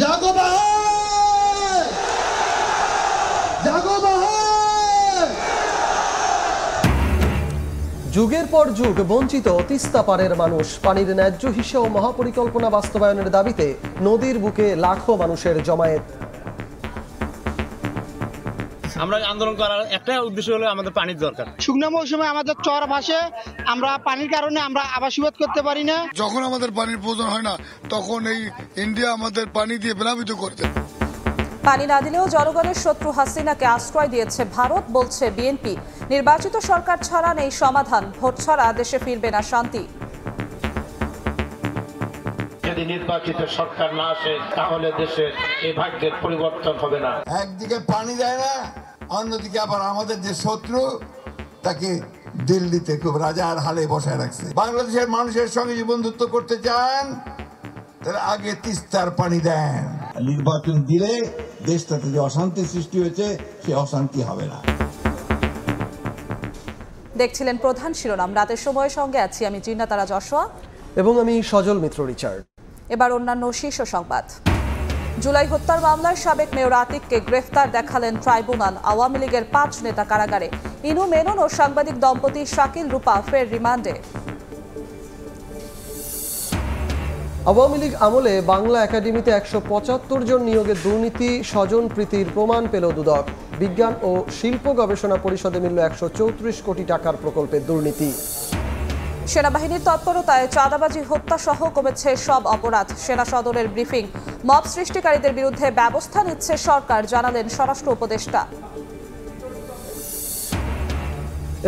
জাগো বাহার, জাগো বাহার। যুগের পর যুগ বঞ্চিত তিস্তা পারের মানুষ। পানির ন্যায্য হিসা ও মহাপরিকল্পনা বাস্তবায়নের দাবিতে নদীর বুকে লাখো মানুষের জমায়েত। আমরা আন্দোলন করার একটা উদ্দেশ্য হলো আমাদের পানির দরকার। শুকনো মৌসুমে আমাদের চর ভাসে, আমরা পানির কারণে আমরা আবাসিবাদ করতে পারি না। যখন আমাদের পানির প্রয়োজন হয় না তখন এই ইন্ডিয়া আমাদের পানি দিয়ে প্লাবিত করতে। পানি না দিলেও জনগণের শত্রু হাসিনাকে আশ্রয় দিয়েছে ভারত, বলছে বিএনপি। নির্বাচিত সরকার ছাড়া নেই সমাধান, ভোট ছাড়া দেশে ফিরবে না শান্তি। যদি নির্বাচিত সরকার না আসে তাহলে দেশের এই ভাগ্যের পরিবর্তন হবে না। একদিকে পানি দেয় না, অন্যদিকে আবার আমাদের যে শত্রু তাকে দিল্লিতে খুব রাজার হালে বসায় রাখছে। বাংলাদেশের মানুষের সঙ্গে যে বন্ধুত্ব করতে চান তাহলে আগে তিস্তার পানি দেন। নির্বাচন দিলে দেশটাতে যে অশান্তি সৃষ্টি হয়েছে সে অশান্তি হবে না। দেখছিলেন প্রধান শিরোনাম। রাতের সময়ের সঙ্গে আছি আমি জিন্নাতারা যশোয়া এবং আমি সজল মিত্র রিচার্ড। এবার অন্যান্য শীর্ষ সংবাদ। জুলাই হত্যার মামলায় সাবেক মেয়র আতিককে গ্রেফতার দেখালেন ট্রাইব্যুনাল। আওয়ামী লীগের 5 নেতা কারাগারে। ইনু মেনন ও সাংবাদিক দম্পতি শাকিল রূপা ফের রিমান্ডে। আওয়ামী লীগ আমলে বাংলা একাডেমিতে 175 জন নিয়োগের দুর্নীতি, স্বজন প্রীতির প্রমাণ পেল দুদক। বিজ্ঞান ও শিল্প গবেষণা পরিষদে মিলল 134 কোটি টাকার প্রকল্পের দুর্নীতি। সেনাবাহিনীর তৎপরতায় চাঁদাবাজি, হত্যা সহ কমেছে সব অপরাধ। সেনা সদরের ব্রিফিং। মব সৃষ্টিকারীদের বিরুদ্ধে ব্যবস্থা নিচ্ছে সরকার, জানালেন স্বরাষ্ট্র উপদেষ্টা।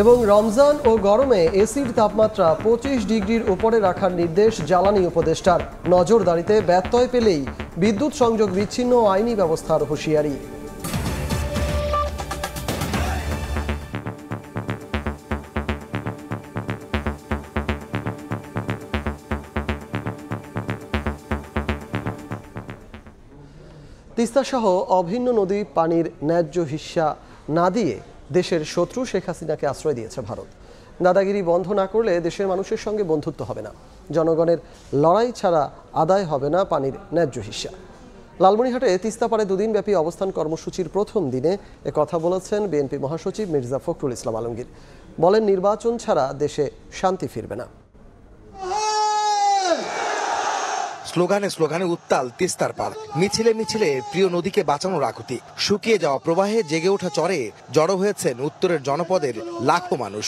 এবং রমজান ও গরমে এসির তাপমাত্রা 25 ডিগ্রির উপরে রাখার নির্দেশ জ্বালানি উপদেষ্টার। নজরদারিতে ব্যত্যয় পেলেই বিদ্যুৎ সংযোগ বিচ্ছিন্ন ও আইনি ব্যবস্থার হুঁশিয়ারি। তিস্তা সহ অভিন্ন নদী পানির ন্যায্য হিস্যা না দিয়ে দেশের শত্রু শেখ হাসিনাকে আশ্রয় দিয়েছে ভারত। দাদাগিরি বন্ধ না করলে দেশের মানুষের সঙ্গে বন্ধুত্ব হবে না, জনগণের লড়াই ছাড়া আদায় হবে না পানির ন্যায্য হিস্যা। লালমনিরহাটে তিস্তা পারে দুদিনব্যাপী অবস্থান কর্মসূচির প্রথম দিনে কথা বলেছেন বিএনপি মহাসচিব মির্জা ফখরুল ইসলাম আলমগীর। বলেন, নির্বাচন ছাড়া দেশে শান্তি ফিরবে না। স্লোগানে স্লোগানে উত্তাল তিস্তার পার, মিছিলে মিছিলে প্রিয় নদীকে বাঁচানোর আকুতি। শুকিয়ে যাওয়া প্রবাহে জেগে ওঠা চরে জড়ো হয়েছেন উত্তরের জনপদের লাখো মানুষ।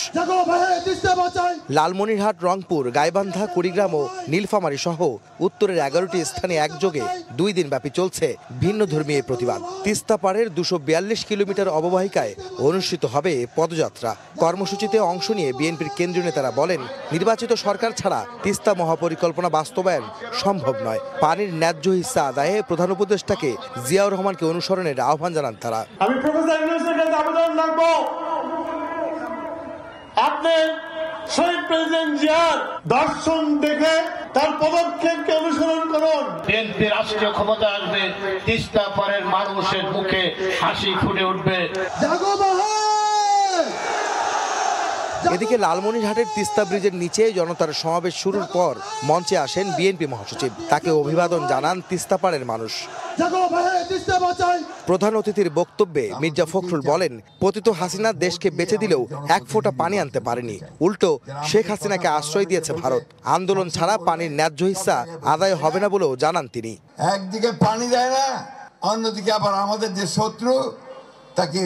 লালমনিরহাট, রংপুর, গাইবান্ধা, কুড়িগ্রাম ও নীলফামারী সহ উত্তরের 11টি স্থানে একযোগে 2 দিন ব্যাপী চলছে ভিন্ন ধর্মীয় প্রতিবাদ। তিস্তা পাড়ের 242 কিলোমিটার অববাহিকায় অনুষ্ঠিত হবে পদযাত্রা। কর্মসূচিতে অংশ নিয়ে বিএনপির কেন্দ্রীয় নেতারা বলেন, নির্বাচিত সরকার ছাড়া তিস্তা মহাপরিকল্পনা বাস্তবায়ন সম্ভব নয়। পানির ন্যায্য হিস্সা আদায়ে প্রধান উপদেষ্টাকে জিয়াউর রহমানকে অনুসরণের আহ্বান জানান তারা। আমি প্রফেসর ইউনূসের কাছে আবেদন রাখব, আপনি শহীদ প্রেসিডেন্ট জিয়ার দর্শন দেখে তার পদক্ষেপকে অনুসরণ করুন। বিএনপি রাষ্ট্রীয় ক্ষমতা আসবে, তিস্তা পারের মানুষের মুখে হাসি ফুটে উঠবে। এদিকে লালমনিরহাটের তিস্তা ব্রিজের নিচে জনতার সমাবেশ শুরুর পর মঞ্চে আসেন বিএনপি মহাসচিব। তাকে অভিবাদন জানান তিস্তা পাড়ের মানুষ। প্রধান অতিথির বক্তব্যে মির্জা ফখরুল বলেন, পতিত হাসিনা দেশকে বেঁচে দিলেও এক ফোঁটা পানি আনতে পারেনি, উল্টো শেখ হাসিনাকে আশ্রয় দিয়েছে ভারত। আন্দোলন ছাড়া পানির ন্যায্য হিস্সা আদায় হবে না বলেও জানান তিনি। একদিকে পানি দেয় না, অন্যদিকে আবার আমাদের যে শত্রু তাকে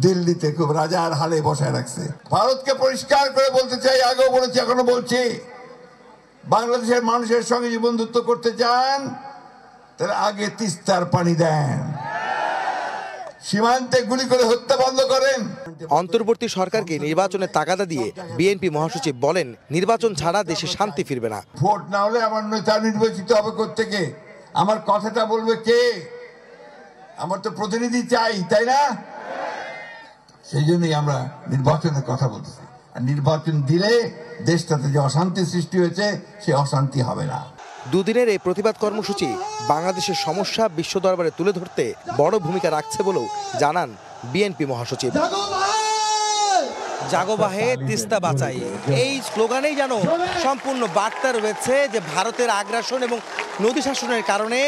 দিল্লিতে খুব রাজার হালে বসায় রাখছে। ভারতকে পরিষ্কার করে বলতে চাই, আগেও বলেছি এখনো বলছি, বাংলাদেশের মানুষের সঙ্গে যে বন্ধুত্ব করতে চান তাহলে আগে তিস্তার পানি দেন, সীমান্তে গুলি করে হত্যা বন্ধ করেন। অন্তর্বর্তী সরকারকে নির্বাচনের তাগাদা দিয়ে বিএনপি মহাসচিব বলেন, নির্বাচন ছাড়া দেশে শান্তি ফিরবে না। ভোট না হলে আমার নেতা নির্বাচিত হবে কোত্থেকে? আমার কথাটা বলবে কে? আমার তো প্রতিনিধি চাই, তাই না? সেই জন্যই আমরা নির্বাচনের কথা বলতেছি। আর নির্বাচন দিলে দেশটাতে যে অশান্তি সৃষ্টি হয়েছে সে অশান্তি হবে না। দুদিনের এই প্রতিবাদ কর্মসূচি বাংলাদেশের সমস্যা বিশ্ব দরবারে তুলে ধরতে বড় ভূমিকা রাখছে বলেও জানান বিএনপি মহাসচিব। জাগো বাহে তিস্তা বাঁচাই, এই স্লোগানেই যেন সম্পূর্ণ বার্তা রয়েছে যে ভারতের আগ্রাসন এবং নদী শাসনের কারণে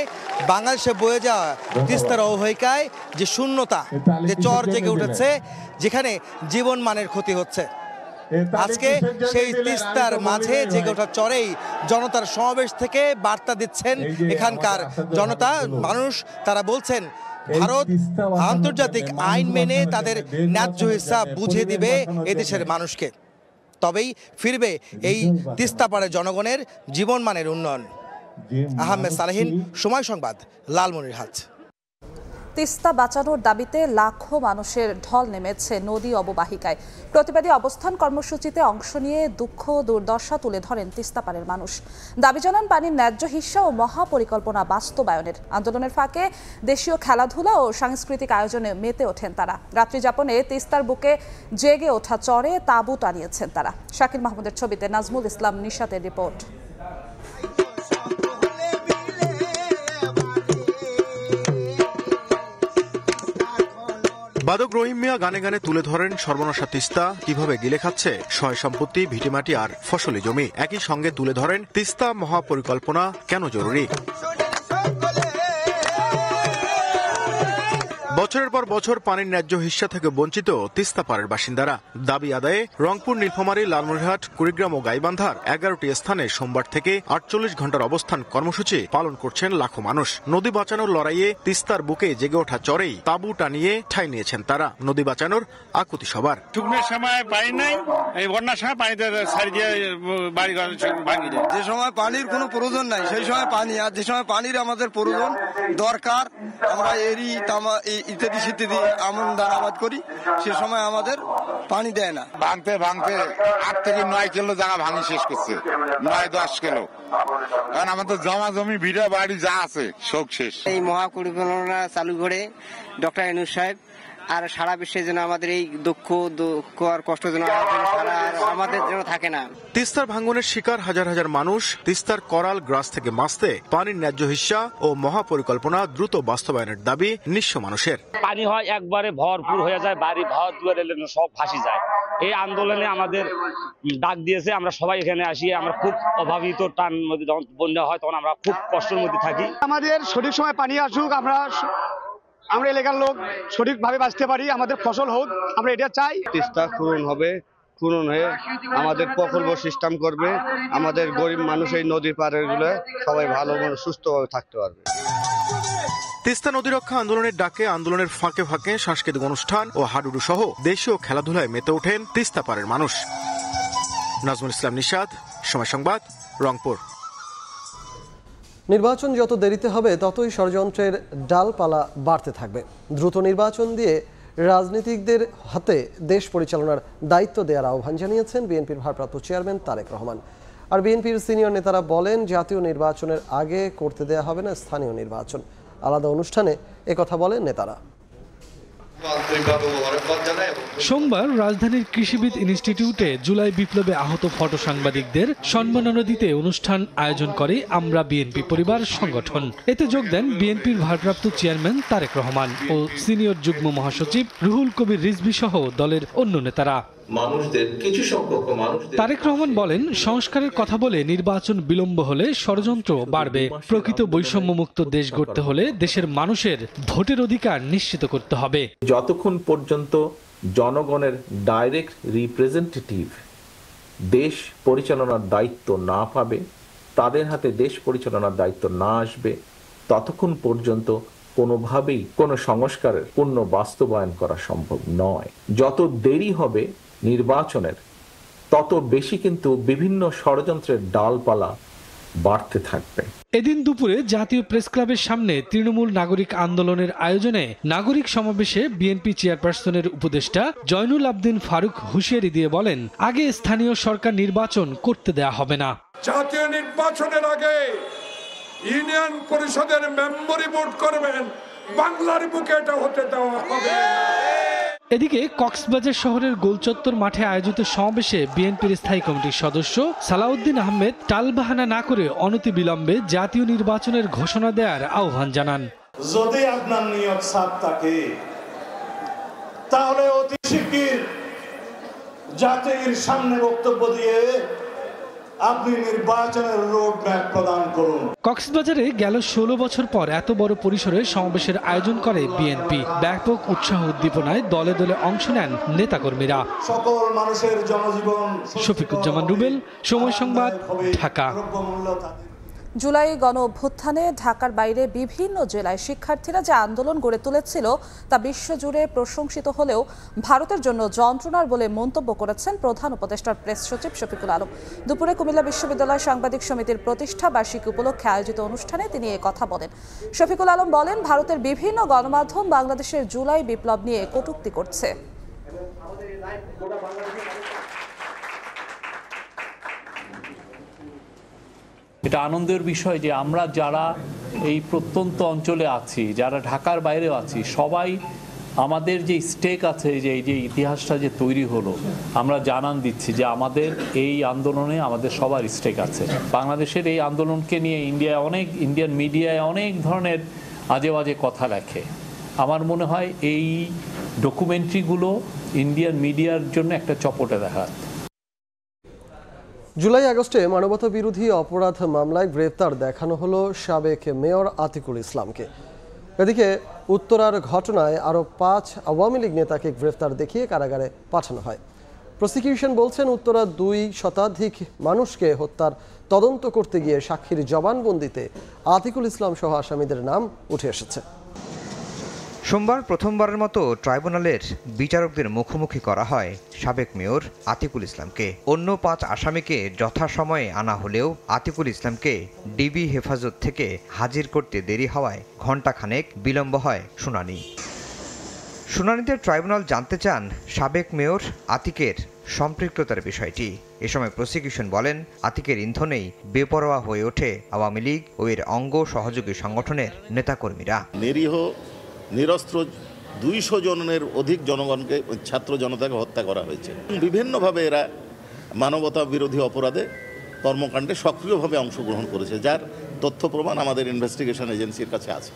বাংলাদেশে বয়ে যাওয়া তিস্তার অববাহিকায় যে শূন্যতা, যে চর জেগে উঠেছে, যেখানে জীবন মানের ক্ষতি হচ্ছে। আজকে সেই তিস্তার মাঝে জেগে ওঠা চরেই জনতার সমাবেশ থেকে বার্তা দিচ্ছেন এখানকার জনতা, মানুষ। তারা বলছেন ভারত আন্তর্জাতিক আইন মেনে তাদের ন্যায্য হিসাব বুঝিয়ে দিবে এদেশের মানুষকে, তবেই ফিরবে এই তিস্তা পাড়ের জনগণের জীবনমানের উন্নয়ন। আহমেদ সালেহীন, সময় সংবাদ, লালমনিরহাট। তিস্তা বাঁচানোর দাবিতে লাখো মানুষের ঢল নেমেছে নদী অববাহিকায়। প্রতিবাদী অবস্থান কর্মসূচিতে অংশ নিয়ে দুঃখ দুর্দশা তুলে ধরেন তিস্তাপাড়ের মানুষ। দাবি জানান পানির ন্যায্য হিস্যা ও মহাপরিকল্পনা বাস্তবায়নের। আন্দোলনের ফাঁকে দেশীয় খেলাধুলা ও সাংস্কৃতিক আয়োজনে মেতে ওঠেন তারা। রাত্রি যাপনে তিস্তার বুকে জেগে ওঠা চরে তাঁবু টানিয়েছেন তারা। শাকিল মাহমুদের ছবিতে নাজমুল ইসলাম নিশাতের রিপোর্ট। বাদক রহিম মিয়া গানে গানে তুলে ধরেন সর্বনাশা তিস্তা কিভাবে গিলে খাচ্ছে সয় সম্পত্তি, ভিটেমাটি আর ফসলি জমি। একই সঙ্গে তুলে ধরেন তিস্তা মহাপরিকল্পনা কেন জরুরি। বছরের পর বছর পানির ন্যায্য হিস্যা থেকে বঞ্চিত তিস্তা পাড়ের বাসিন্দারা। দাবি আদায়ে রংপুর, নীলফামারী, লালমনিরহাট, কুড়িগ্রাম ও গাইবান্ধার 11টি স্থানে সোমবার থেকে 48 ঘন্টার অবস্থান কর্মসূচি পালন করছেন লাখো মানুষ। নদী বাঁচানোর লড়াইয়ে তিস্তার বুকে জেগে ওঠা চরেই তাঁবু টানিয়ে ঠাঁই নিয়েছেন তারা। নদী বাঁচানোর আকুতি সবার। শুকনোর সময় পানি নাই, এই বন্যার সময় পানিতে ছাড়ি দিয়ে বাড়ি ঘর ভাঙি যায়। যে সময় পানির কোনো প্রয়োজন নাই সেই সময় পানি, আর যে সময় পানির আমাদের প্রয়োজন দরকার, আমরা এরি তামা ইত্যাদি ইত্যাদি আমন ধান আবাদ করি, সে সময় আমাদের পানি দেয় না। ভাঙতে 8 থেকে 9 কিলো জায়গা ভাঙি শেষ করছে, 9-10 কিলো। কারণ আমাদের জমা জমি ভিড়া বাড়ি যা আছে সব শেষ। এই মহাপরিকল্পনা চালু করে ডক্টর ইউনূস সাহেব আর সারা বিশ্বে যেন আমাদের এই দুঃখ আর কষ্ট যেন আমাদের যেন থাকে না। তিস্তার ভাঙনের শিকার হাজার হাজার মানুষ। তিস্তার করাল গ্রাস থেকে মাসতে পানির ন্যায্য হিস্যা ও মহাপরিকল্পনা দ্রুত বাস্তবায়নের দাবি নিঃস্ব মানুষের। পানি হয় একবারে ভরপুর হয়ে যায়, বাড়ি ঘর দুয়ারে সব ভাসি যায়। এই আন্দোলনে আমাদের ডাক দিয়েছে, আমরা সবাই এখানে আসি। আমরা খুব অভাবিত, টান নদী যখন বন্যা হয় তখন আমরা খুব কষ্টের মধ্যে থাকি। আমাদের সঠিক সময় পানি আসুক, আমরা এলাকার লোক সঠিকভাবে বাঁচতে পারি, আমাদের ফসল হোক, আমরা এটা চাই। তিস্তা পূরণ হবে, পূরণ হয়ে আমাদের প্রকল্প সিস্টেম করবে, আমাদের গরিব মানুষ এই নদীর পাড়ের গুলো সবাই ভালো সুস্থভাবে থাকতে পারবে। তিস্তা নদী রক্ষা আন্দোলনের ডাকে আন্দোলনের ফাঁকে ফাঁকে সাংস্কৃতিক অনুষ্ঠান ও হাডুডু সহ দেশীয় খেলাধুলায় মেতে ওঠেন তিস্তা পাড়ের মানুষ। নাজমুল ইসলাম নিশাত, সময় সংবাদ, রংপুর। নির্বাচন যত দেরিতে হবে ততই ষড়যন্ত্রের ডালপালা বাড়তে থাকবে। দ্রুত নির্বাচন দিয়ে রাজনীতিকদের হাতে দেশ পরিচালনার দায়িত্ব দেওয়ার আহ্বান জানিয়েছেন বিএনপির ভারপ্রাপ্ত চেয়ারম্যান তারেক রহমান। আর বিএনপির সিনিয়র নেতারা বলেন, জাতীয় নির্বাচনের আগে করতে দেওয়া হবে না স্থানীয় নির্বাচন। আলাদা অনুষ্ঠানে একথা বলেন নেতারা। সোমবার রাজধানীর কৃষিবিদ ইনস্টিটিউটে জুলাই বিপ্লবে আহত ফটো সাংবাদিকদের সম্মাননা দিতে অনুষ্ঠান আয়োজন করে আমরা বিএনপি পরিবার সংগঠন। এতে যোগ দেন বিএনপির ভারপ্রাপ্ত চেয়ারম্যান তারেক রহমান ও সিনিয়র যুগ্ম মহাসচিব রুহুল কবির রিজভী সহ দলের অন্য নেতারা। তারেক রহমান বলেন, সংস্কারের কথা বলে নির্বাচন বিলম্ব হলে ষড়যন্ত্র বাড়বে। প্রকৃত বৈষম্যমুক্ত দেশ গড়তে হলে দেশের মানুষের ভোটের অধিকার নিশ্চিত করতে হবে। যতক্ষণ পর্যন্ত জনগণের ডাইরেক্ট রিপ্রেজেন্টেটিভ দেশ পরিচালনার দায়িত্ব না পাবে, তাদের হাতে দেশ পরিচালনার দায়িত্ব না আসবে, ততক্ষণ পর্যন্ত কোনোভাবেই কোনো সংস্কারের পূর্ণ বাস্তবায়ন করা সম্ভব নয়। যত দেরি হবে নির্বাচনের, তত বেশি কিন্তু বিভিন্ন ষড়যন্ত্রের ডালপালা বাড়তে থাকবে। এদিন দুপুরে জাতীয় প্রেস ক্লাবের সামনে তৃণমূল নাগরিক আন্দোলনের আয়োজনে নাগরিক সমাবেশে বিএনপি চেয়ারপারসনের উপদেষ্টা জয়নুল আবদিন ফারুক হুঁশিয়ারি দিয়ে বলেন, আগে স্থানীয় সরকার নির্বাচন করতে দেয়া হবে না। জাতীয় নির্বাচনের আগে ইউনিয়ন পরিষদের মেম্বারি ভোট করবেন, বাংলার বুকে এটা হতে দেওয়া হবে। এদিকে কক্সবাজার শহরের গোলচত্বর মাঠে আয়োজিত সমাবেশে বিএনপির স্থায়ী কমিটির সদস্য সালাউদ্দিন আহমেদ টালবাহানা না করে অনতিবিলম্বে জাতীয় নির্বাচনের ঘোষণা দেওয়ার আহ্বান জানান। যদি আপনার নিয়ত সাফ থাকে তাহলে অতি শিগগির জাতির সামনে বক্তব্য দিয়ে আপনি নির্বাচনের রোড ম্যাপ প্রদান করুন। কক্সবাজারে গেল 16 বছর পর এত বড় পরিসরে সমাবেশের আয়োজন করে বিএনপি। ব্যাপক উৎসাহ উদ্দীপনায় দলে দলে অংশ নেন নেতাকর্মীরা। সকল মানুষের জনজীবন। শফিকুজ্জামান রুবেল, সময় সংবাদ, ঢাকা। জুলাই গণ অভ্যুত্থানে ঢাকার বাইরে বিভিন্ন জেলায় শিক্ষার্থীরা যে আন্দোলন গড়ে তুলেছিল তা বিশ্বজুড়ে প্রশংসিত হলেও ভারতের জন্য যন্ত্রণার বলে মন্তব্য করেছেন প্রধান উপদেষ্টার প্রেস সচিব শফিকুল আলম। দুপুরে কুমিল্লা বিশ্ববিদ্যালয় সাংবাদিক সমিতির প্রতিষ্ঠা বার্ষিকী উপলক্ষে আয়োজিত অনুষ্ঠানে তিনি এ কথা বলেন। শফিকুল আলম বলেন, ভারতের বিভিন্ন গণমাধ্যম বাংলাদেশের জুলাই বিপ্লব নিয়ে কটূক্তি করছে। এটা আনন্দের বিষয় যে আমরা যারা এই প্রত্যন্ত অঞ্চলে আছি, যারা ঢাকার বাইরেও আছি, সবাই আমাদের যে স্টেক আছে, যে ইতিহাসটা যে তৈরি হলো, আমরা জানান দিচ্ছি যে আমাদের এই আন্দোলনে আমাদের সবার স্টেক আছে। বাংলাদেশের এই আন্দোলনকে নিয়ে ইন্ডিয়ান মিডিয়ায় অনেক ধরনের আজে বাজে কথা লেখে। আমার মনে হয় এই ডকুমেন্টারিগুলো ইন্ডিয়ান মিডিয়ার জন্য একটা চপটে দেখা। জুলাই আগস্টে মানবতা বিরোধী অপরাধ মামলায় গ্রেপ্তার দেখানো হলো সাবেক মেয়র আতিকুল ইসলামকে। এদিকে উত্তরার ঘটনায় আরও 5 আওয়ামী লীগ নেতাকে গ্রেফতার দেখিয়ে কারাগারে পাঠানো হয়। প্রসিকিউশন বলছেন, উত্তরার 2 শতাধিক মানুষকে হত্যার তদন্ত করতে গিয়ে সাক্ষীর জবানবন্দিতে আতিকুল ইসলাম সহ আসামিদের নাম উঠে এসেছে। সোমবার প্রথমবারের মতো ট্রাইব্যুনালের বিচারকদের মুখোমুখি করা হয় সাবেক মেয়র আতিকুল ইসলামকে। অন্য 5 আসামিকে যথাসময়ে আনা হলেও আতিকুল ইসলামকে ডিবি হেফাজত থেকে হাজির করতে দেরি হওয়ায় ঘণ্টাখানেক বিলম্ব হয় শুনানি। শুনানিতে ট্রাইব্যুনাল জানতে চান সাবেক মেয়র আতিকের সম্পৃক্ততার বিষয়টি। এ সময় প্রসিকিউশন বলেন, আতিকের ইন্ধনেই বেপরোয়া হয়ে ওঠে আওয়ামী লীগ ও এর অঙ্গ সহযোগী সংগঠনের নেতাকর্মীরা। নিরীহ নিরস্ত্র 200 জনের অধিক জনগণকে, ছাত্র জনতাকে হত্যা করা হয়েছে। বিভিন্নভাবে এরা মানবতা বিরোধী অপরাধে কর্মকাণ্ডে সক্রিয়ভাবে অংশগ্রহণ করেছে, যার তথ্য প্রমাণ আমাদের ইনভেস্টিগেশন এজেন্সির কাছে আছে।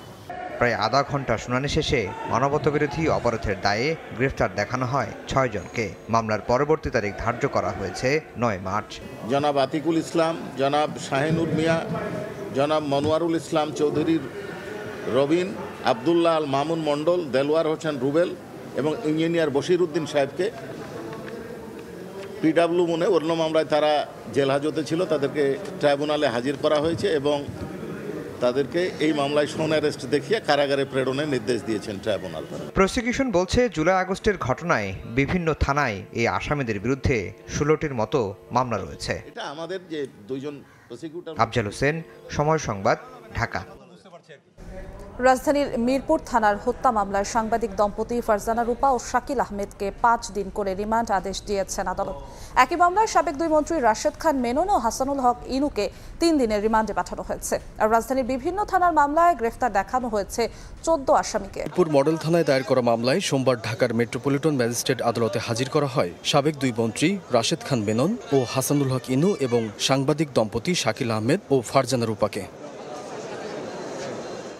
প্রায় আধা ঘন্টা শুনানি শেষে মানবতা বিরোধী অপরাধের দায়ে গ্রেফতার দেখানো হয় 6 জনকে। মামলার পরবর্তী তারিখ ধার্য করা হয়েছে 9 মার্চ। জনাব আতিকুল ইসলাম, জনাব শাহিনুর মিয়া, জনাব মনোয়ারুল ইসলাম চৌধুরীর রবিন, আবদুল্লাহ আল মামুন মণ্ডল, দেলওয়ার হোসেন রুবেল এবং ইঞ্জিনিয়ার বশির উদ্দিন সাহেবকে পিডাব্লিউ মনে অন্য মামলায় তারা জেল হাজতে ছিল, তাদেরকে ট্রাইব্যুনালে হাজির করা হয়েছে এবং তাদেরকে এই মামলায় শোন অ্যারেস্ট দেখিয়ে কারাগারে প্রেরণের নির্দেশ দিয়েছেন ট্রাইব্যুনাল। প্রসিকিউশন বলছে, জুলাই আগস্টের ঘটনায় বিভিন্ন থানায় এই আসামিদের বিরুদ্ধে 16টির মতো মামলা রয়েছে। এটা আমাদের যে 2 জন প্রসিকিউটর। আফজাল হোসেন, সময় সংবাদ, ঢাকা। রাজধানীর মিরপুর থানার হত্যা মামলার সাংবাদিক দম্পতি ফারজানা রূপা ও শাকিল আহমেদকে 5 দিন করে রিমান্ড আদেশ দিয়েছেন আদালত। একই মামলায় সাবেক 2 মন্ত্রী রাশেদ খান মেনন ও হাসানুল হক ইনুকে 3 দিনের রিমান্ডে পাঠানো হয়েছে। আর রাজধানীর বিভিন্ন থানার মামলায় গ্রেফতার দেখানো হয়েছে 14 আসামিকে। মিরপুর মডেল থানায় দায়ের করা মামলায় সোমবার ঢাকার মেট্রোপলিটন ম্যাজিস্ট্রেট আদালতে হাজির করা হয় সাবেক 2 মন্ত্রী রাশেদ খান মেনন ও হাসানুল হক ইনু এবং সাংবাদিক দম্পতি শাকিল আহমেদ ও ফারজানা রূপাকে।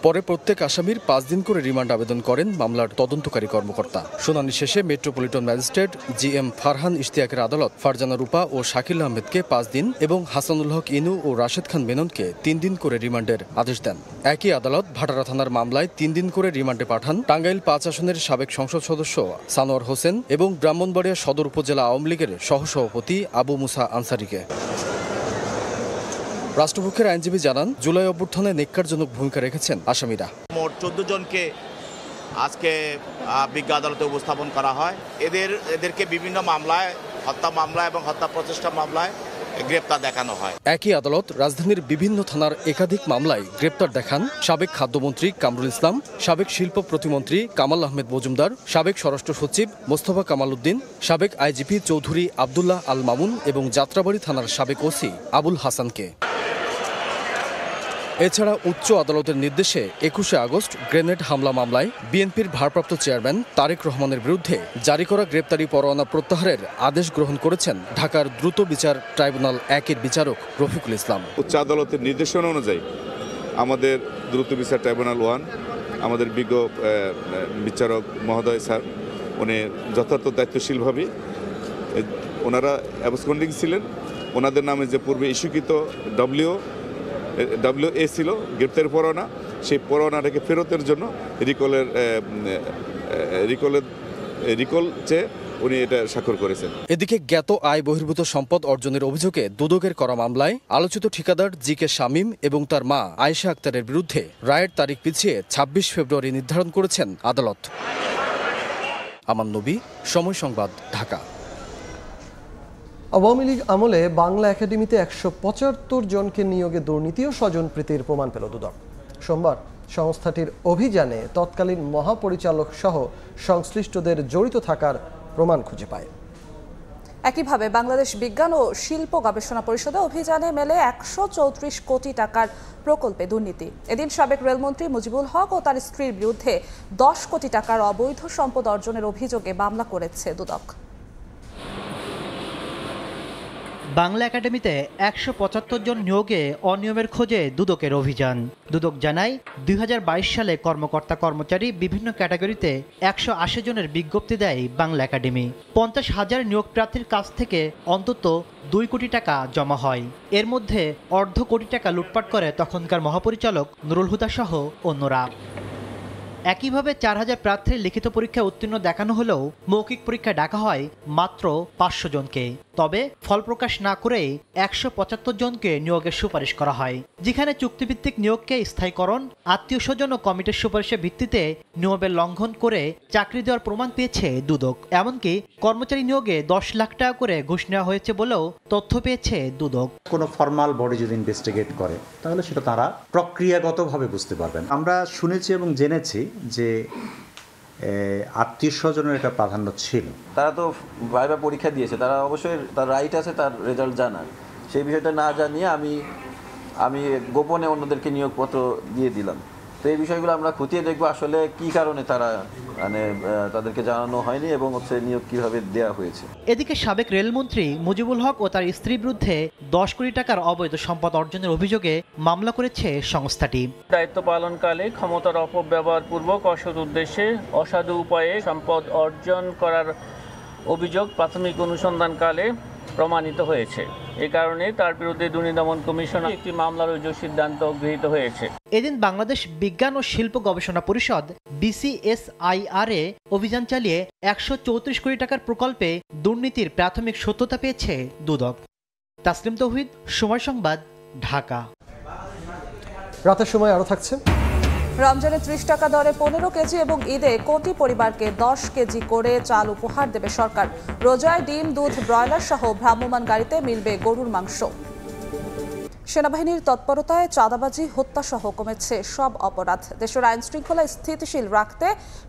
পরে প্রত্যেক আসামির 5 দিন করে রিমান্ড আবেদন করেন মামলার তদন্তকারী কর্মকর্তা। শুনানি শেষে মেট্রোপলিটন ম্যাজিস্ট্রেট GM ফারহান ইশতিয়াকের আদালত ফারজানা রূপা ও শাকিল আহমেদকে 5 দিন এবং হাসানুল হক ইনু ও রাশেদ খান মেননকে 3 দিন করে রিমান্ডের আদেশ দেন। একই আদালত ভাটারা থানার মামলায় 3 দিন করে রিমান্ডে পাঠান টাঙ্গাইল 5 আসনের সাবেক সংসদ সদস্য সানোয়ার হোসেন এবং ব্রাহ্মণবাড়িয়া সদর উপজেলা আওয়ামী লীগের সহসভাপতি আবু মুসা আনসারিকে। রাষ্ট্রপক্ষের আইনজীবী জানান, জুলাই অভ্যুত্থানে নেককারজনক ভূমিকা রেখেছেন আসামিরা। মোট 14 জনকে আজকে বিজ্ঞ আদালতে উপস্থাপন করা হয়। এদেরকে বিভিন্ন মামলায়, হত্যা মামলা এবং হত্যা প্রচেষ্টা মামলায় গ্রেপ্তার দেখানো হয়। একই আদালত রাজধানীর বিভিন্ন থানার একাধিক মামলায় গ্রেপ্তার দেখান সাবেক খাদ্যমন্ত্রী কামরুল ইসলাম, সাবেক শিল্প প্রতিমন্ত্রী কামাল আহমেদ মজুমদার, সাবেক স্বরাষ্ট্র সচিব মোস্তফা কামাল উদ্দিন, সাবেক আইজিপি চৌধুরী আবদুল্লাহ আল মামুন এবং যাত্রাবাড়ি থানার সাবেক ওসি আবুল হাসানকে। এছাড়া উচ্চ আদালতের নির্দেশে 21শে আগস্ট গ্রেনেড হামলা মামলায় বিএনপির ভারপ্রাপ্ত চেয়ারম্যান তারেক রহমানের বিরুদ্ধে জারি করা গ্রেপ্তারি পরোয়ানা প্রত্যাহারের আদেশ গ্রহণ করেছেন ঢাকার দ্রুত বিচার ট্রাইব্যুনাল 1-এর বিচারক রফিকুল ইসলাম। উচ্চ আদালতের নির্দেশনা অনুযায়ী আমাদের দ্রুত বিচার ট্রাইব্যুনাল 1, আমাদের বিজ্ঞ বিচারক মহোদয় স্যার, উনি যথার্থ দায়িত্বশীলভাবে ওনারা অ্যাবসকন্ডিং ছিলেন ওনাদের নামে যে পূর্বে ইস্যুকৃত WA ছিল গ্রেপ্তারি পরোয়ানা, সেই পরোয়ানাটাকে ফেরতের জন্য রিকল চেয়ে উনি এটা স্বাক্ষর করেছেন। এদিকে জ্ঞাত আয় বহির্ভূত সম্পদ অর্জনের অভিযোগে দুদকের করা মামলায় আলোচিত ঠিকাদার GK শামীম এবং তার মা আয়েশা আক্তারের বিরুদ্ধে রায়ের তারিখ পিছিয়ে 26 ফেব্রুয়ারি নির্ধারণ করেছেন আদালত। আমান নবী, সময় সংবাদ, ঢাকা। আওয়ামী লীগ আমলে বাংলা একাডেমিতে 175 জনকে নিয়োগে দুর্নীতি ও স্বজনপ্রীতির প্রমাণ পেল দুদক। সোমবার সংস্থাটির অভিযানে তৎকালীন মহাপরিচালক সহ সংশ্লিষ্টদের জড়িত থাকার প্রমাণ খুঁজে পায়। একইভাবে বাংলাদেশ বিজ্ঞান ও শিল্প গবেষণা পরিষদে অভিযানে মেলে 134 কোটি টাকার প্রকল্পে দুর্নীতি। এদিন সাবেক রেলমন্ত্রী মুজিবুল হক ও তার স্ত্রীর বিরুদ্ধে 10 কোটি টাকার অবৈধ সম্পদ অর্জনের অভিযোগে মামলা করেছে দুদক। বাংলা একাডেমিতে 175 জন নিয়োগে অনিয়মের খোঁজে দুদকের অভিযান। দুদক জানায় 2022 সালে কর্মকর্তা কর্মচারী বিভিন্ন ক্যাটাগরিতে 180 জনের বিজ্ঞপ্তি দেয় বাংলা একাডেমি। 50,000 নিয়োগ প্রার্থীর কাছ থেকে অন্তত 2 কোটি টাকা জমা হয়। এর মধ্যে অর্ধ কোটি টাকা লুটপাট করে তখনকার মহাপরিচালক নুরুল হুদা সহ অন্যরা। একইভাবে 4000 প্রার্থীর লিখিত পরীক্ষায় উত্তীর্ণ দেখানো হলেও মৌখিক পরীক্ষায় ডাকা হয় মাত্র 500 জনকে। তবে ফল প্রকাশ না করে 175 জনকে নিয়োগের সুপারিশ করা হয়, যেখানে চুক্তিভিত্তিক নিয়োগকে স্থায়ীকরণ, আত্মীয় স্বজন ও কমিটির সুপারিশের ভিত্তিতে নিয়মের লঙ্ঘন করে চাকরি দেওয়ার প্রমাণ পেয়েছে দুদক। এমনকি কর্মচারী নিয়োগে 10 লাখ টাকা করে ঘুষ নেওয়া হয়েছে বলেও তথ্য পেয়েছে দুদক। কোনো ফর্মাল বডি যদি ইনভেস্টিগেট করে তাহলে সেটা তারা প্রক্রিয়াগতভাবে বুঝতে পারবেন। আমরা শুনেছি এবং জেনেছি যে আত্মীয় স্বজনের একটা প্রাধান্য ছিল। তারা তো ভাইবা পরীক্ষা দিয়েছে, তারা অবশ্যই তার রাইট আছে তার রেজাল্ট জানার। সেই বিষয়টা না জানিয়ে আমি গোপনে অন্যদেরকে নিয়োগপত্র দিয়ে দিলাম। তো এই বিষয়গুলো আমরা খতিয়ে দেখবো আসলে কি কারণে তারা তাদেরকে জানানো হয়নি এবং নিয়োগ কিভাবে দেওয়া হয়েছে। এদিকে সাবেক রেলমন্ত্রী মুজিবুল হক ও তার স্ত্রীর বিরুদ্ধে 10 কোটি টাকার অবৈধ সম্পদ অর্জনের অভিযোগে মামলা করেছে সংস্থাটি। দায়িত্ব পালনকালে ক্ষমতার অপব্যবহার পূর্বক অসৎ উদ্দেশ্যে অসাধু উপায়ে সম্পদ অর্জন করার অভিযোগ প্রাথমিক অনুসন্ধানকালে প্রমাণিত হয়েছে। এই কারণে তার বিরুদ্ধে দুর্নীতি দমন কমিশন একটি মামলা রুজুর সিদ্ধান্ত গৃহীত হয়েছে। এদিন বাংলাদেশ বিজ্ঞান ও শিল্প গবেষণা পরিষদ BCSIR অভিযান চালিয়ে 134 কোটি টাকার প্রকল্পে দুর্নীতির প্রাথমিক সত্যতা পেয়েছে দুদক। তাসলিম তৌহিদ, সময় সংবাদ, ঢাকা। রাতের সময় আরো থাকছে। রমজানে 30 টাকা দরে 15 কেজি এবং ঈদে কোটি পরিবারকে 10 কেজি করে চাল উপহার দেবে সরকার। রোজায় ডিম, দুধ, ব্রয়লার সহ ভ্রাম্যমাণ গাড়িতে মিলবে গরুর মাংস। সেনাবাহিনীর তৎপরতায় চাঁদাবাজি, হত্যা সহ কমেছে সব অপরাধ। দেশের আইন শৃঙ্খলা স্থিতিশীল রাখতে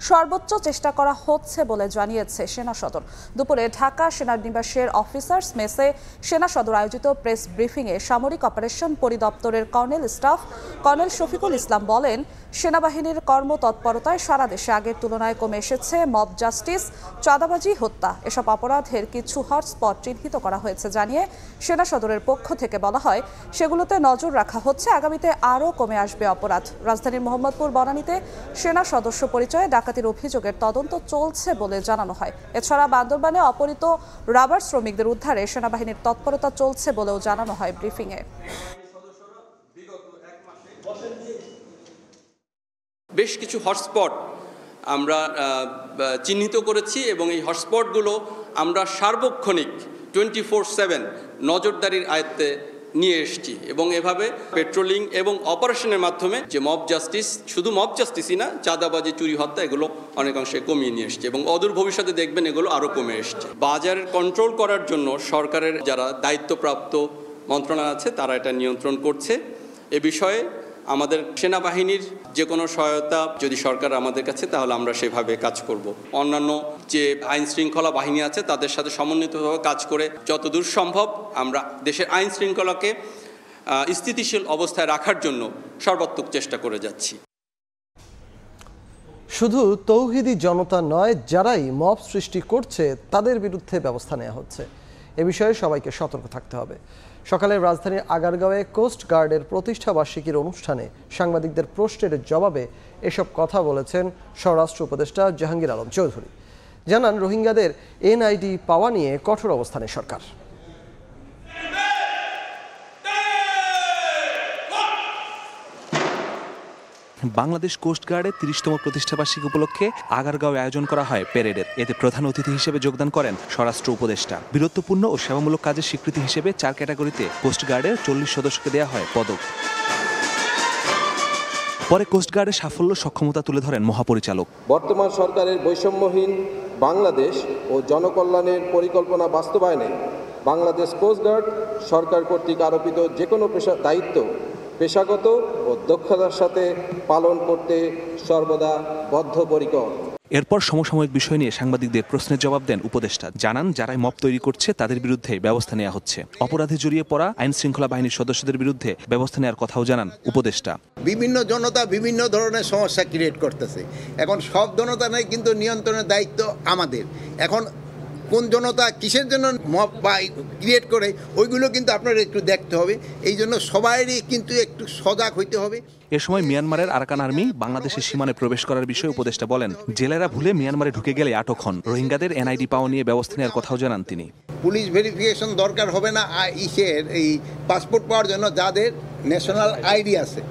সর্বোচ্চ চেষ্টা করা হচ্ছে বলে জানিয়েছে সেনা সদর। দুপুরে ঢাকা সেনানিবাসের অফিসার্স মেসে সেনা সদর আয়োজিত প্রেস ব্রিফিংয়ে সামরিক অপারেশন পরিদপ্তরের colonel staff colonel Shafiqul Islam বলেন, সেনাবাহিনীর কর্মতৎপরতায় সারা দেশে আগের তুলনায় কমে এসেছে মব জাস্টিস, চাঁদাবাজি, হত্যা। এসব অপরাধের কিছু হটস্পট চিহ্নিত করা হয়েছে জানিয়ে সেনা সদরের পক্ষ থেকে বলা হয়, সেগুলোতে নজর রাখা হচ্ছে, আগামীতে আরও কমে আসবে অপরাধ। রাজধানীর মোহাম্মদপুর বনানীতে সেনা সদস্য পরিচয়ে ডাকাতির অভিযোগের তদন্ত চলছে বলে জানানো হয়। এছাড়া বান্দরবানে অপহৃত রাবার শ্রমিকদের উদ্ধারে সেনাবাহিনীর তৎপরতা চলছে বলেও জানানো হয় ব্রিফিংয়ে। বেশ কিছু হটস্পট আমরা চিহ্নিত করেছি এবং এই হটস্পটগুলো আমরা সার্বক্ষণিক 24/7 নজরদারির আয়ত্তে নিয়ে এসেছি এবং এভাবে পেট্রোলিং এবং অপারেশনের মাধ্যমে যে মব জাস্টিস, শুধু মব জাস্টিসই না, চাঁদাবাজি, চুরি, হত্যা, এগুলো অনেকাংশে কমিয়ে নিয়ে এসছে এবং অদূর ভবিষ্যতে দেখবেন এগুলো আরও কমে এসছে। বাজারের কন্ট্রোল করার জন্য সরকারের যারা দায়িত্বপ্রাপ্ত মন্ত্রণালয় আছে তারা এটা নিয়ন্ত্রণ করছে। এ বিষয়ে আমাদের সেনাবাহিনীর যে কোনো সহায়তা যদি সরকার আমাদের কাছে, তাহলে আমরা সেভাবে কাজ করব। অন্যান্য যে আইন শৃঙ্খলা বাহিনী আছে তাদের সাথে সমন্বিতভাবে কাজ করে যতদূর সম্ভব আমরা দেশের আইন শৃঙ্খলাকে স্থিতিশীল অবস্থায় রাখার জন্য সর্বাত্মক চেষ্টা করে যাচ্ছি। শুধু তৌহিদি জনতা নয়, যারাই মব সৃষ্টি করছে তাদের বিরুদ্ধে ব্যবস্থা নেওয়া হচ্ছে। এ বিষয়ে সবাইকে সতর্ক থাকতে হবে। সকালে রাজধানীর আগারগাঁওয়ে কোস্ট গার্ডের প্রতিষ্ঠা বার্ষিকীর অনুষ্ঠানে সাংবাদিকদের প্রশ্নের জবাবে এসব কথা বলেছেন স্বরাষ্ট্র উপদেষ্টা জাহাঙ্গীর আলম চৌধুরী। জানান, রোহিঙ্গাদের NID পাওয়া নিয়ে কঠোর অবস্থানে সরকার। বাংলাদেশ কোস্টগার্ডের ৩০তম প্রতিষ্ঠাবার্ষিকী উপলক্ষে আগারগাঁওয়ে আয়োজন করা হয় প্যারেডের। এতে প্রধান অতিথি হিসেবে যোগদান করেন স্বরাষ্ট্র উপদেষ্টা। বীরত্বপূর্ণ ও সেবামূলক কাজের স্বীকৃতি হিসেবে 4 ক্যাটাগরিতে কোস্টগার্ডের 40 সদস্যকে দেওয়া হয় পদক। পরে কোস্টগার্ডের সাফল্য সক্ষমতা তুলে ধরেন মহাপরিচালক। বর্তমান সরকারের বৈষম্যহীন বাংলাদেশ ও জনকল্যাণের পরিকল্পনা বাস্তবায়নে বাংলাদেশ কোস্টগার্ড সরকার কর্তৃক আরোপিত যে কোনো দায়িত্ব পেশাগত ও দক্ষতার সাথে পালন করতে সর্বদা বদ্ধপরিকর। এরপর সমসাময়িক বিষয় নিয়ে সাংবাদিকদের প্রশ্নের জবাব দেন উপদেষ্টা। জানান, যারাই মব তৈরি করছে তাদের বিরুদ্ধে ব্যবস্থা নেওয়া হচ্ছে। অপরাধে জড়িয়ে পড়া আইন শৃঙ্খলা বাহিনীর সদস্যদের বিরুদ্ধে ব্যবস্থা নেওয়ার কথাও জানান উপদেষ্টা। বিভিন্ন জনতা বিভিন্ন ধরনের সমস্যা ক্রিয়েট করতেছে। এখন সব জনতা নেই, কিন্তু নিয়ন্ত্রণের দায়িত্ব আমাদের। এখন কোন জনতা কিসের জন্য মব বা ক্রিয়েট করে ওইগুলো কিন্তু আপনারা একটু দেখতে হবে। এই জন্য সবাইরই কিন্তু একটু সজাগ হইতে হবে। এ সময় মিয়ানমারের আরাকান আর্মি বাংলাদেশের সীমানে প্রবেশ করার বিষয়ে উপদেষ্টা বলেন, জেলেরা ভুলে মিয়ানমারে ঢুকে গেলে আটক হন। রোহিঙ্গাদের এনআইডি পাওয়া নিয়ে ব্যবস্থা নেওয়ার কথাও জানান তিনি। পুলিশ ভেরিফিকেশন দরকার হবে না এই পাসপোর্ট পাওয়ার জন্য যাদের ন্যাশনাল আইডি আছে।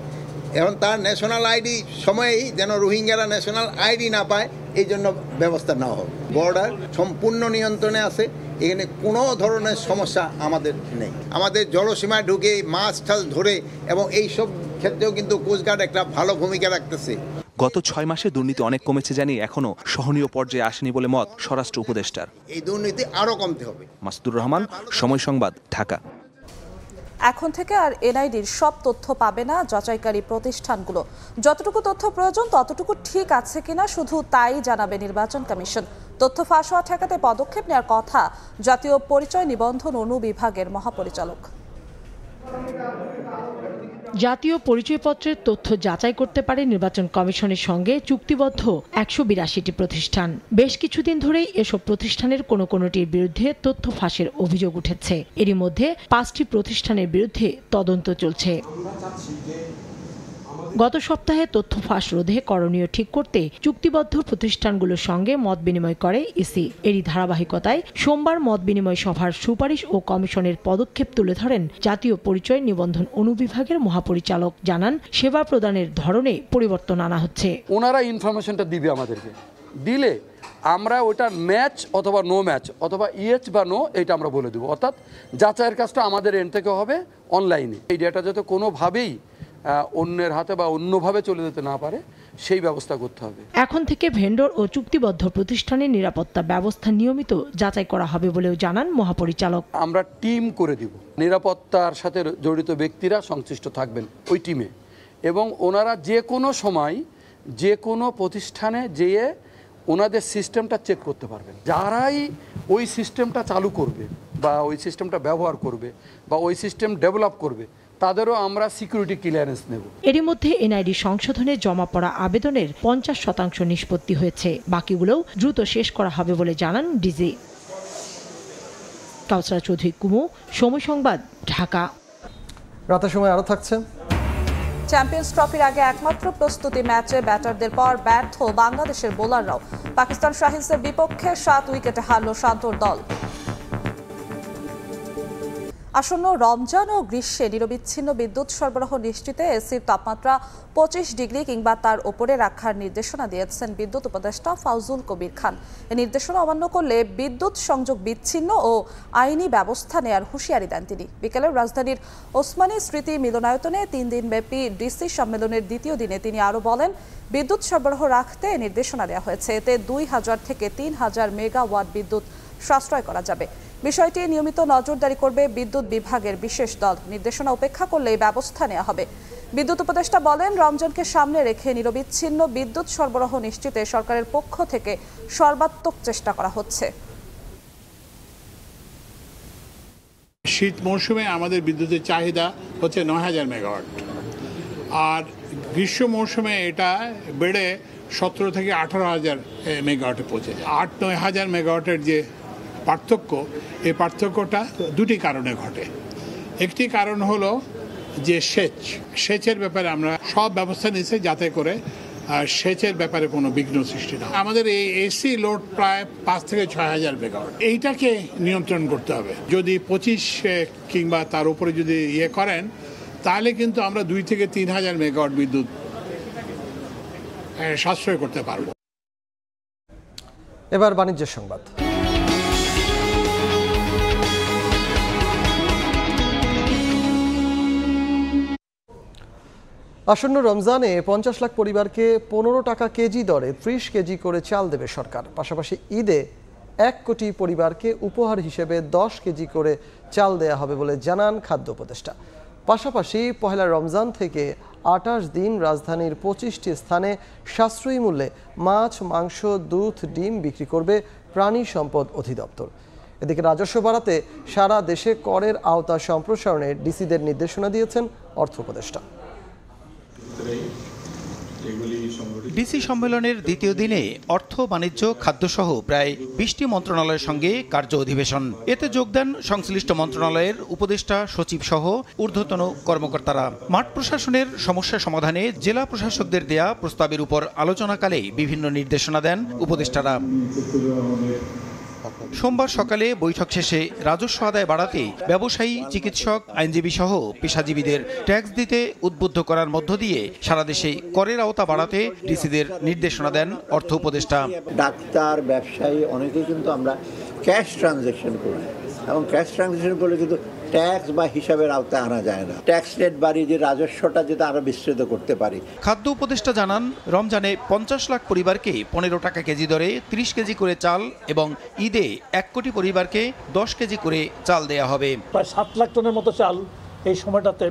এখন তার ন্যাশনাল আইডি সময়েই যেন রোহিঙ্গারা ন্যাশনাল আইডি না পায়, এই জন্য ব্যবস্থা নেওয়া হবে। বর্ডার সম্পূর্ণ নিয়ন্ত্রণে আছে, এখানে কোনো ধরনের সমস্যা আমাদের নেই। আমাদের জলসীমায় ঢুকে মাছ টাছ ধরে এবং এইসব ক্ষেত্রেও কিন্তু কোস্টগার্ড একটা ভালো ভূমিকা রাখতেছে। গত 6 মাসে দুর্নীতি অনেক কমেছে জানিয়ে এখনো সহনীয় পর্যায়ে আসেনি বলে মত স্বরাষ্ট্র উপদেষ্টার। এই দুর্নীতি আরও কমতে হবে। মাসুদুর রহমান, সময় সংবাদ, ঢাকা। এখন থেকে আর এনআইডির সব তথ্য পাবে না যাচাইকারী প্রতিষ্ঠানগুলো। যতটুকু তথ্য প্রয়োজন ততটুকু ঠিক আছে কিনা শুধু তাই জানাবে নির্বাচন কমিশন। তথ্য ফাঁস হওয়া ঠেকাতে পদক্ষেপ নেওয়ার কথা জাতীয় পরিচয় নিবন্ধন অনুবিভাগের মহাপরিচালক। জাতীয় পরিচয়পত্রের তথ্য যাচাই করতে পারে নির্বাচন কমিশনের সঙ্গে চুক্তিবদ্ধ 182টি প্রতিষ্ঠান। বেশ কিছুদিন ধরেই এসব প্রতিষ্ঠানের কোনোটির বিরুদ্ধে তথ্য ফাঁসের অভিযোগ উঠেছে। এরই মধ্যে 5টি প্রতিষ্ঠানের বিরুদ্ধে তদন্ত চলছে। গত সপ্তাহে তথ্য ফাঁস রোধে করণীয় ঠিক করতে চুক্তিবদ্ধ প্রতিষ্ঠানগুলোর সঙ্গে মত বিনিময় করে ইসি। এরই ধারাবাহিকতায় সোমবার মত বিনিময় সভার সুপারিশ ও কমিশনের পদক্ষেপ তুলে ধরেন জাতীয় পরিচয় নিবন্ধন অনুবিভাগের মহাপরিচালক। জানান, সেবা প্রদানের ধরনে পরিবর্তন আনা হচ্ছে। ওনারা ইনফরমেশনটা দিবে আমাদেরকে, দিলে আমরা ওটা ম্যাচ অথবা নো ম্যাচ অথবা ইয়েস বা নো এটা আমরা বলে দেবো। অর্থাৎ যাচাইয়ের কাজটা আমাদের এন্ড থেকে হবে অনলাইনে। এই ডেটা যাতে কোনোভাবেই অন্যের হাতে বা অন্যভাবে চলে যেতে না পারে সেই ব্যবস্থা করতে হবে। এখন থেকে ভেন্ডর ও চুক্তিবদ্ধ প্রতিষ্ঠানের নিরাপত্তা ব্যবস্থা নিয়মিত যাচাই করা হবে বলেও জানান মহাপরিচালক। আমরা টিম করে দিব, নিরাপত্তার সাথে জড়িত ব্যক্তিরা সংশ্লিষ্ট থাকবেন ওই টিমে, এবং ওনারা যে কোনো সময় যে কোনো প্রতিষ্ঠানে যেয়ে ওনাদের সিস্টেমটা চেক করতে পারবেন। যারাই ওই সিস্টেমটা চালু করবে বা ওই সিস্টেমটা ব্যবহার করবে বা ওই সিস্টেম ডেভেলপ করবে তাদেরও আমরা সিকিউরিটি ক্লিয়ারেন্স নেব। এরই মধ্যে এনআইডি সংশোধনে জমা পড়া আবেদনের 50% নিষ্পত্তি হয়েছে। বাকিগুলোও দ্রুত শেষ করা হবে বলে জানান ডিজি। কাউসার চৌধুরী কুমু, সময় সংবাদ, ঢাকা। রাতের সময় আরো থাকছে। চ্যাম্পিয়ন্স ট্রফির আগে একমাত্র প্রস্তুতি ম্যাচে ব্যাটারদের পর ব্যর্থ বাংলাদেশের বোলাররাও। পাকিস্তান শাহিনসের বিপক্ষে 7 উইকেটে হারল শান্তর দল। আসন্ন রমজান ও গ্রীষ্মে নিরবিচ্ছিন্ন বিদ্যুৎ সরবরাহ নিশ্চিতে এসির তাপমাত্রা 25 ডিগ্রি কিংবা তার ওপরে রাখার নির্দেশনা দিয়েছেন বিদ্যুৎ উপদেষ্টা ফাউজুল কবির খান। এই নির্দেশনা অমান্য করলে বিদ্যুৎ সংযোগ বিচ্ছিন্ন ও আইনি ব্যবস্থা নেয়ার হুঁশিয়ারি দেন তিনি। বিকেলে রাজধানীর ওসমানী স্মৃতি মিলনায়তনে 3 দিনব্যাপী ডিসি সম্মেলনের দ্বিতীয় দিনে তিনি আরও বলেন, বিদ্যুৎ সরবরাহ রাখতে নির্দেশনা দেওয়া হয়েছে। এতে 2000 থেকে 3000 মেগাওয়াট বিদ্যুৎ সাশ্রয় করা যাবে। বিষয়টি নিয়মিত নজরদারি করবে বিদ্যুৎ বিভাগের বিশেষ দল। নির্দেশনা উপেক্ষা করলে ব্যবস্থা নেওয়া হবে। বিদ্যুৎ উপদেষ্টা বলেন, রমজানকে সামনে রেখে নিরবিচ্ছিন্ন বিদ্যুৎ সরবরাহ নিশ্চিতে সরকারের পক্ষ থেকে সর্বাত্মক চেষ্টা করা হচ্ছে। শীত মৌসুমে আমাদের বিদ্যুতের চাহিদা হচ্ছে 9000 মেগাওয়াট, আর গ্রীষ্ম মৌসুমে এটা বেড়ে 17 থেকে 18000 মেগাওয়াটে পৌঁছে যায়। 8-9 হাজার মেগাওয়াটের যে পার্থক্য, এই পার্থক্যটা দুটি কারণে ঘটে। একটি কারণ হলো যে সেচের ব্যাপারে আমরা সব ব্যবস্থা নিয়েছি যাতে করে সেচের ব্যাপারে কোনো বিঘ্ন সৃষ্টি না। আমাদের এই এসি লোড প্রায় 5 থেকে 6000 মেগাওয়াট। এইটাকে নিয়ন্ত্রণ করতে হবে। যদি 25 কিংবা তার উপরে যদি করেন, তাহলে কিন্তু আমরা 2 থেকে 3000 মেগাওয়াট বিদ্যুৎ সাশ্রয় করতে পারবো। এবার বাণিজ্যের সংবাদ। আসন্ন রমজানে 50 লাখ পরিবারকে 15 টাকা কেজি দরে 30 কেজি করে চাল দেবে সরকার। পাশাপাশি ঈদে 1 কোটি পরিবারকে উপহার হিসেবে 10 কেজি করে চাল দেয়া হবে বলে জানান খাদ্য উপদেষ্টা। পাশাপাশি পহেলা রমজান থেকে 28 দিন রাজধানীর 25টি স্থানে সাশ্রয়ী মূল্যে মাছ, মাংস, দুধ, ডিম বিক্রি করবে প্রাণী সম্পদ অধিদপ্তর। এদিকে রাজস্ব বাড়াতে সারা দেশে করের আওতা সম্প্রসারণে ডিসিদের নির্দেশনা দিয়েছেন অর্থ উপদেষ্টা। ডিসি সম্মেলনের দ্বিতীয় দিনে অর্থ, বাণিজ্য, খাদ্যসহ প্রায় 20টি মন্ত্রণালয়ের সঙ্গে কার্য অধিবেশন। এতে যোগ দেন সংশ্লিষ্ট মন্ত্রণালয়ের উপদেষ্টা, সচিব সহ ঊর্ধ্বতন কর্মকর্তারা। মাঠ প্রশাসনের সমস্যা সমাধানে জেলা প্রশাসকদের দেয়া প্রস্তাবের উপর আলোচনাকালে বিভিন্ন নির্দেশনা দেন উপদেষ্টারা। সোমবার সকালে বৈঠক শেষে রাজস্ব আদায় বাড়াতে ব্যবসায়ী, চিকিৎসক, আইনজীবী সহ পেশাজীবীদের ট্যাক্স দিতে উদ্বুদ্ধ করার মধ্য দিয়ে সারা দেশে করের আওতা বাড়াতে ডিসিদের নির্দেশনা দেন অর্থ উপদেষ্টা। ডাক্তার, ব্যবসায়ী অনেকেই কিন্তু আমরা ক্যাশ ট্রানজ্যাকশন করি এবং ক্যাশ ট্রানজ্যাকশন করলে কিন্তু ট্যাক্স বা হিসাবের আওতায় আনা যায় না। ট্যাক্স রেট বাড়িয়ে যে রাজস্বটা যেটা আরো বিস্তৃত করতে পারি। খাদ্য উপদেষ্টা জানান, রমজানে 50 লাখ পরিবারকে 15 টাকা কেজি দরে 30 কেজি করে চাল এবং ঈদে 1 কোটি পরিবারকে 10 কেজি করে চাল দেয়া হবে। প্রায় 7 লাখ টনের মতো চাল এই সময়টাতে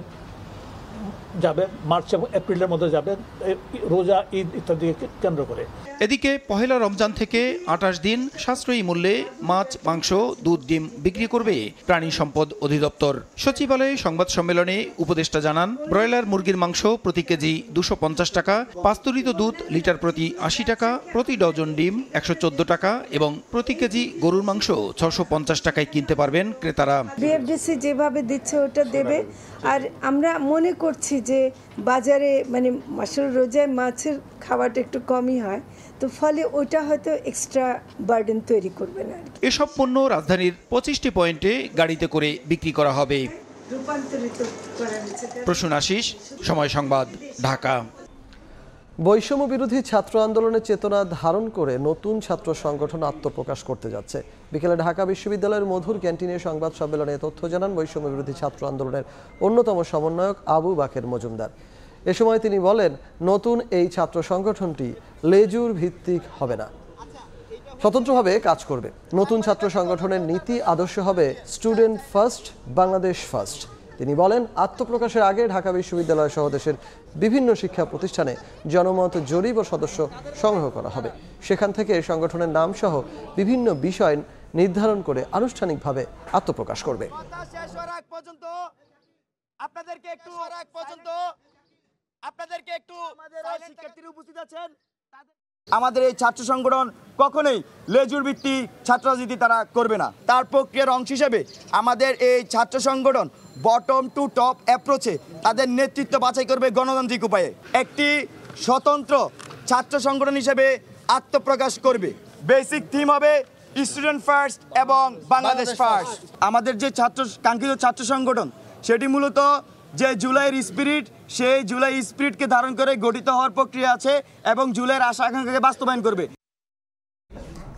যাবে, মার্চ এবং এপ্রিলের মধ্যে যাবে, রোজা, ঈদ ইত্যাদি কেন্দ্র করে। এদিকে পহেলা রমজান থেকে 28 দিন সাশ্রয়ী মূল্যে মাছ, মাংস, দুধ, ডিম বিক্রি করবে প্রাণী সম্পদ অধিদপ্তর। সচিবালয়ে সংবাদ সম্মেলনে উপদেষ্টা জানান, ব্রয়লার মুরগির মাংস প্রতি কেজি 250 টাকা, পাস্তুরিত দুধ লিটার প্রতি 80 টাকা, প্রতি ডজন ডিম 114 টাকা এবং প্রতি কেজি গরুর মাংস 650 টাকায় কিনতে পারবেন ক্রেতারা। বিএফডিসি যেভাবে দিচ্ছে ওটা দেবে। আর আমরা মনে করছি যে বাজারে মানে আসলে রোজায় মাছের খাওয়াটা একটু কমই হয়, তো ফলে ওটা হয়তো এক্সট্রা বার্ডেন তৈরি করবে না। এসব পণ্য রাজধানীর 25টি পয়েন্টে গাড়িতে করে বিক্রি করা হবে। প্রসূন আশিস, সময় সংবাদ, ঢাকা। বৈষম্য বিরোধী ছাত্র আন্দোলনের চেতনা ধারণ করে নতুন ছাত্র সংগঠন আত্মপ্রকাশ করতে যাচ্ছে। বিকেলে ঢাকা বিশ্ববিদ্যালয়ের মধুর ক্যান্টিনে সংবাদ সম্মেলনে তথ্য জানান বৈষম্য বিরোধী ছাত্র আন্দোলনের অন্যতম সমন্বয়ক আবু বাকের মজুমদার। এ সময় তিনি বলেন, নতুন এই ছাত্র সংগঠনটি লেজুর ভিত্তিক হবে না, স্বতন্ত্রভাবে কাজ করবে। নতুন ছাত্র সংগঠনের নীতি আদর্শ হবে স্টুডেন্ট ফার্স্ট, বাংলাদেশ ফার্স্ট। তিনি বলেন, আত্মপ্রকাশের আগে ঢাকা বিশ্ববিদ্যালয় সহ দেশের বিভিন্ন শিক্ষা প্রতিষ্ঠানে জনমত জরিপ ও সদস্য সংগ্রহ করা হবে। সেখান থেকে সংগঠনের নাম সহ বিভিন্ন বিষয় নির্ধারণ করে আনুষ্ঠানিকভাবে আত্মপ্রকাশ করবে। আমাদের এই ছাত্র সংগঠন কখনোই লেজুর ভিত্তি ছাত্র রাজনীতি তারা করবে না। তার প্রক্রিয়ার অংশ হিসেবে আমাদের এই ছাত্র সংগঠন বটম টু টপ অ্যাপ্রোচে তাদের নেতৃত্ব বাছাই করবে গণতান্ত্রিক উপায়ে। একটি স্বতন্ত্র ছাত্র সংগঠন হিসেবে আত্মপ্রকাশ করবে। বেসিক থিম হবে স্টুডেন্ট ফার্স্ট এবং বাংলাদেশ ফার্স্ট। আমাদের যে কাঙ্ক্ষিত ছাত্র সংগঠন সেটি মূলত যে জুলাইয়ের স্পিরিট, সেই জুলাই স্পিরিটকে ধারণ করে গঠিত হওয়ার প্রক্রিয়া আছে এবং জুলাইয়ের আশা আকাঙ্ক্ষাকে বাস্তবায়ন করবে।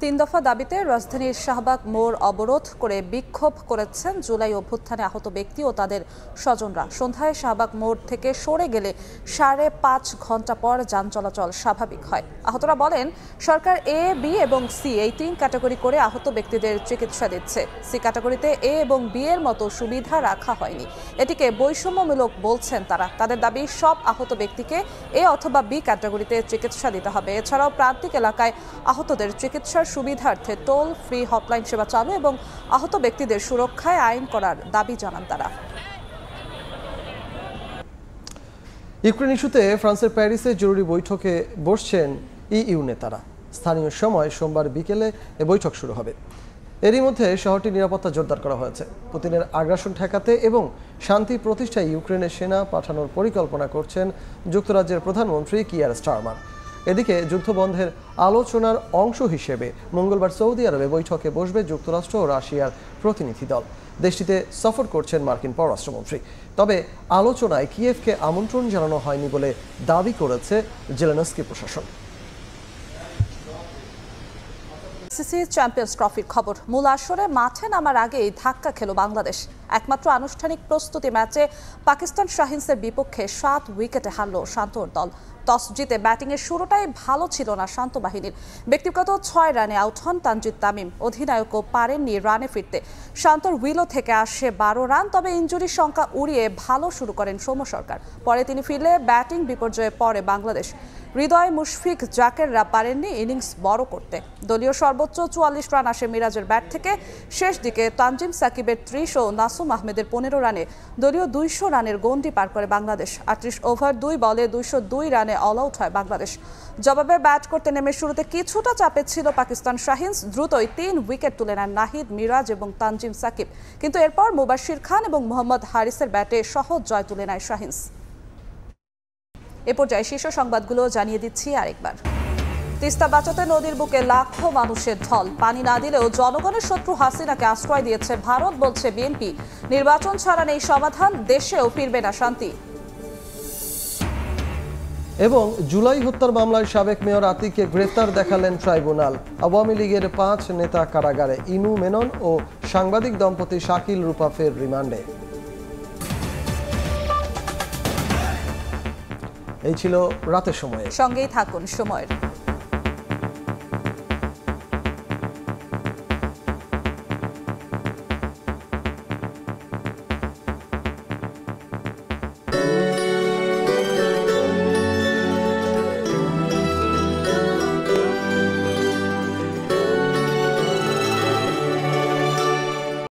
3 দফা দাবিতে রাজধানীর শাহবাগ মোড় অবরোধ করে বিক্ষোভ করেছেন জুলাই অভ্যুত্থানে আহত ব্যক্তি ও তাদের স্বজনরা। সন্ধ্যায় শাহবাগ মোড় থেকে সরে গেলে 5.5 ঘন্টা পর যান চলাচল স্বাভাবিক হয়। আহতরা বলেন, সরকার এ, বি এবং সি এই 3 ক্যাটাগরি করে আহত ব্যক্তিদের চিকিৎসা দিচ্ছে। সি ক্যাটাগরিতে এ এবং বি এর মতো সুবিধা রাখা হয়নি। এটিকে বৈষম্যমূলক বলছেন তারা। তাদের দাবি, সব আহত ব্যক্তিকে এ অথবা বি ক্যাটাগরিতে চিকিৎসা দিতে হবে। এছাড়াও প্রান্তিক এলাকায় আহতদের চিকিৎসার সুবিধার্থে টোল ফ্রি হটলাইন সেবা চালু এবং আহত ব্যক্তিদের সুরক্ষায় আইন করার দাবি জানান তারা। ইউক্রেন ইস্যুতে ফ্রান্সের প্যারিসে জরুরি বৈঠকে বসছেন ইইউ নেতারা। স্থানীয় সময় সোমবার বিকেলে এ বৈঠক শুরু হবে। এরই মধ্যে শহরটির নিরাপত্তা জোরদার করা হয়েছে। পুতিনের আগ্রাসন ঠেকাতে এবং শান্তি প্রতিষ্ঠায় ইউক্রেনের সেনা পাঠানোর পরিকল্পনা করছেন যুক্তরাজ্যের প্রধানমন্ত্রী কিয়ার স্টারমার। এদিকে যুদ্ধবন্ধের আলোচনার অংশ হিসেবে মঙ্গলবার সৌদি আরবে বৈঠকে বসবে যুক্তরাষ্ট্র ও রাশিয়ার প্রতিনিধি দল। দেশটিতে সফর করছেন মার্কিন পররাষ্ট্রমন্ত্রী। তবে আলোচনায় কিয়েভকে আমন্ত্রণ জানানো হয়নি বলে দাবি করেছে জেলেনস্কি প্রশাসন। আইসিসি চ্যাম্পিয়ন্স ট্রফির খবর। মূল আসরে মাঠে নামার আগেই ধাক্কা খেল বাংলাদেশ। একমাত্র আনুষ্ঠানিক প্রস্তুতি ম্যাচে পাকিস্তান শাহিনসের বিপক্ষে 7 উইকেটে হারল শান্তর দল। টস জিতে ব্যাটিংয়ের শুরুটাই ভালো ছিল না শান্ত বাহিনীর। ব্যক্তিগত 6 রানে আউট হন তানজিদ তামিম। অধিনায়কও পারেননি রানে ফিরতে। শান্তর উইলো থেকে আসে 12 রান, তবে ইনজুরির সংখ্যা উড়িয়ে ভালো শুরু করেন সৌম্য সরকার। পরে তিনি ফিরলে ব্যাটিং বিপর্যয়ে পড়ে বাংলাদেশ। হৃদয়, মুশফিক, জাকেররা পারেননি ইনিংস বড় করতে। দলীয় সর্বোচ্চ 44 রান আসে মিরাজের ব্যাট থেকে। শেষ দিকে তানজিম সাকিবের 30 ও নাসুম আহমেদের 15 রানে দলীয় 200 রানের গন্ডি পার করে বাংলাদেশ। 38 ওভার 2 বলে 202 রানে অল আউট হয় বাংলাদেশ। জবাবে ব্যাট করতে নেমে শুরুতে কিছুটা চাপে ছিল পাকিস্তান শাহিনস। দ্রুতই 3 উইকেট তুলে নেন নাহিদ, মিরাজ এবং তানজিম সাকিব। কিন্তু এরপর মুবাশির খান এবং মোহাম্মদ হারিসের ব্যাটে সহজ জয় তুলে নেয় শাহিনস। এ পর্যায়ে শীর্ষ সংবাদগুলো জানিয়ে দিচ্ছি আরেকবার। তিস্তা বাঁচাতে নদীর বুকে লাখো মানুষের ঢল। পানি না দিলেও জনগণের শত্রু হাসিনাকে আশ্রয় দিয়েছে ভারত, বলছে বিএনপি। নির্বাচন ছাড়া নেই সমাধান, দেশেও ফিরবে না শান্তি। এবং জুলাই হত্যার মামলায় সাবেক মেয়র আতিককে গ্রেফতার দেখালেন ট্রাইব্যুনাল। আওয়ামী লীগের 5 নেতা কারাগারে। ইনু মেনন ও সাংবাদিক দম্পতি শাকিল রূপা ফের রিমান্ডে। এই ছিল রাতের সময়ে। সঙ্গেই থাকুন সময়ের।